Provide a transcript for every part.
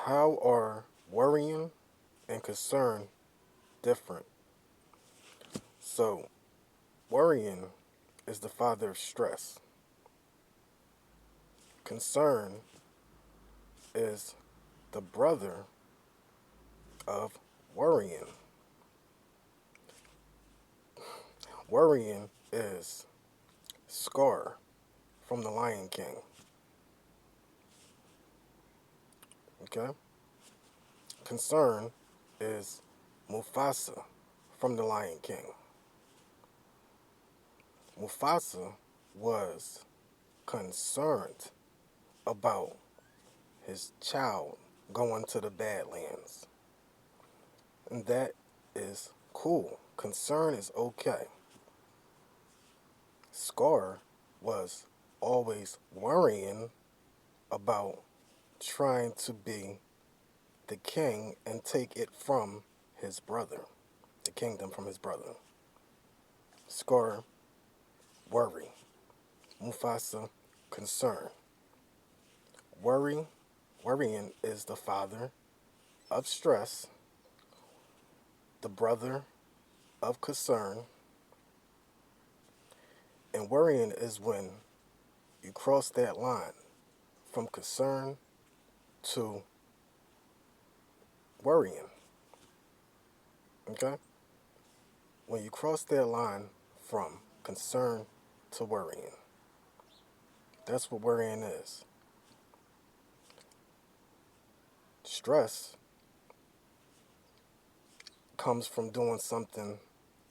How are worrying and concern different? So, worrying is the father of stress. Concern is the brother of worrying. Worrying is Scar from The Lion King. Okay? Concern is Mufasa from The Lion King. Mufasa was concerned about his child going to the Badlands. And that is cool. Concern is okay. Scar was always worrying about trying to be the king and take it from his brother, the kingdom from his brother. Scar, worry. Mufasa, concern. Worrying is the father of stress, the brother of concern, and worrying is when you cross that line from concern to worrying. Okay? When you cross that line from concern to worrying, that's what worrying is. Stress comes from doing something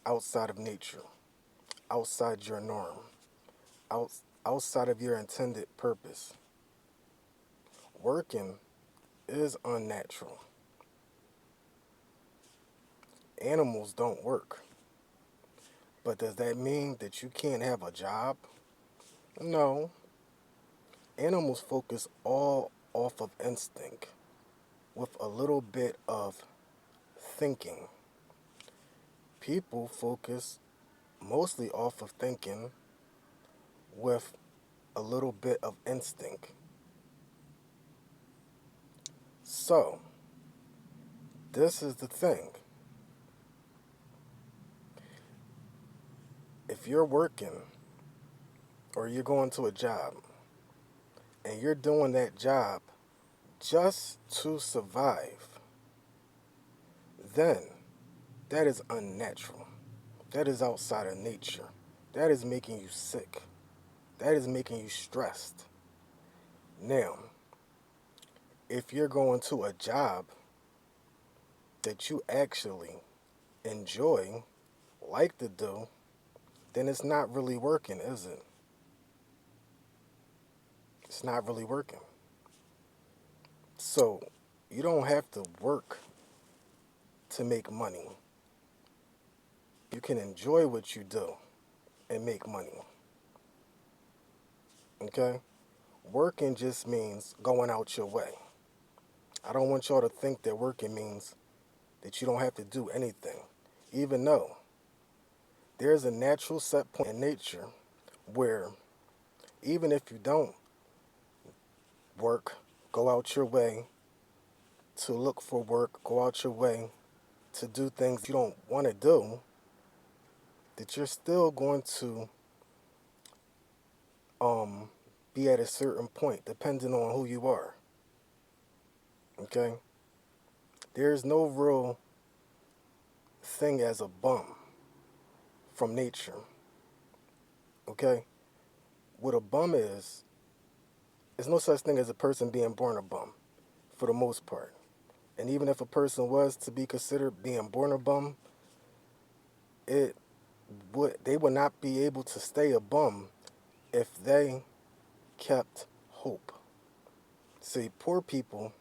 outside of nature, outside your norm, out, outside of your intended purpose. Working is unnatural. Animals don't work. But does that mean that you can't have a job? No. Animals focus all off of instinct with a little bit of thinking. People focus mostly off of thinking with a little bit of instinct. So, this is the thing. If you're working or you're going to a job and you're doing that job just to survive, then that is unnatural. That is outside of nature. That is making you sick. That is making you stressed. Now, if you're going to a job that you actually enjoy, like to do, then it's not really working, is it? It's not really working. So, you don't have to work to make money. You can enjoy what you do and make money. Okay? Working just means going out your way. I don't want y'all to think that working means that you don't have to do anything, even though there's a natural set point in nature where even if you don't work, go out your way to look for work, go out your way to do things you don't want to do, that you're still going to be at a certain point depending on who you are. Okay? There's no real thing as a bum from nature. Okay? What a bum is, there's no such thing as a person being born a bum for the most part. And even if a person was to be considered being born a bum, they would not be able to stay a bum if they kept hope. See, poor people,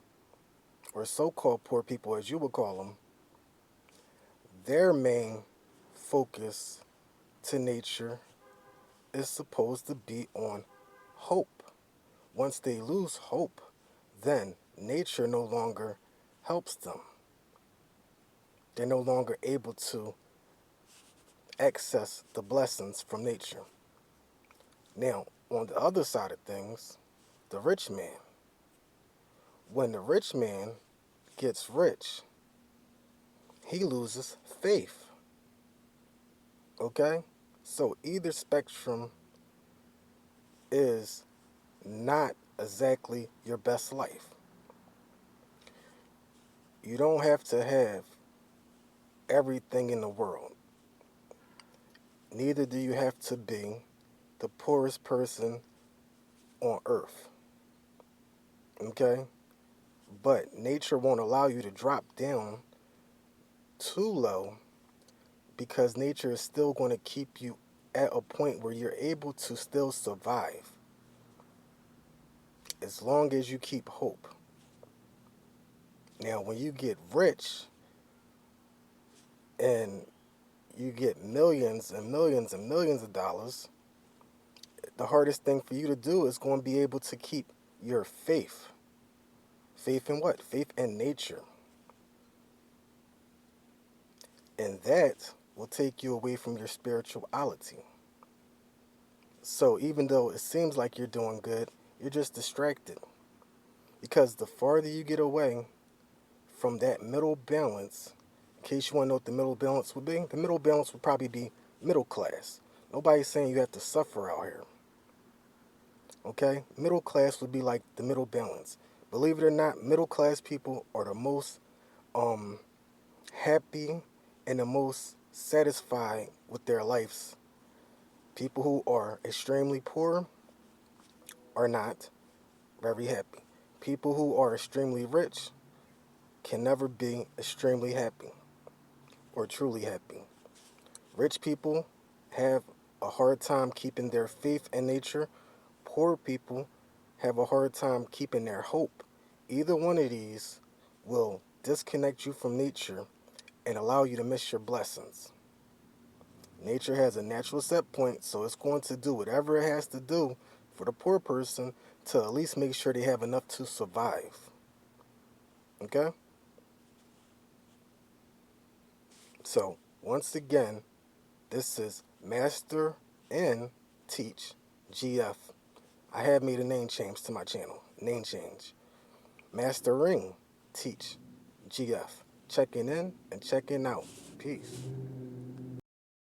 or so-called poor people as you would call them, their main focus to nature is supposed to be on hope. Once they lose hope, then nature no longer helps them. They're no longer able to access the blessings from nature. Now, on the other side of things, the rich man. When the rich man gets rich, he loses faith. Okay? So either spectrum is not exactly your best life. You don't have to have everything in the world. Neither do you have to be the poorest person on earth. Okay? But nature won't allow you to drop down too low because nature is still going to keep you at a point where you're able to still survive as long as you keep hope. Now, when you get rich and you get millions and millions and millions of dollars, the hardest thing for you to do is going to be able to keep your faith. Faith in what? Faith in nature. And that will take you away from your spirituality. So even though it seems like you're doing good, you're just distracted. Because the farther you get away from that middle balance, in case you want to know what the middle balance would be, the middle balance would probably be middle class. Nobody's saying you have to suffer out here. Okay? Middle class would be like the middle balance. Believe it or not, middle class people are the most happy and the most satisfied with their lives. People who are extremely poor are not very happy. People who are extremely rich can never be extremely happy or truly happy. Rich people have a hard time keeping their faith in nature. Poor people have a hard time keeping their hope. Either one of these will disconnect you from nature and allow you to miss your blessings. Nature has a natural set point, so it's going to do whatever it has to do for the poor person to at least make sure they have enough to survive. Okay? So, once again, this is Master and Teach GF. I have made a name change to my channel. Name change. Mastering Teach GF. Checking in and checking out. Peace.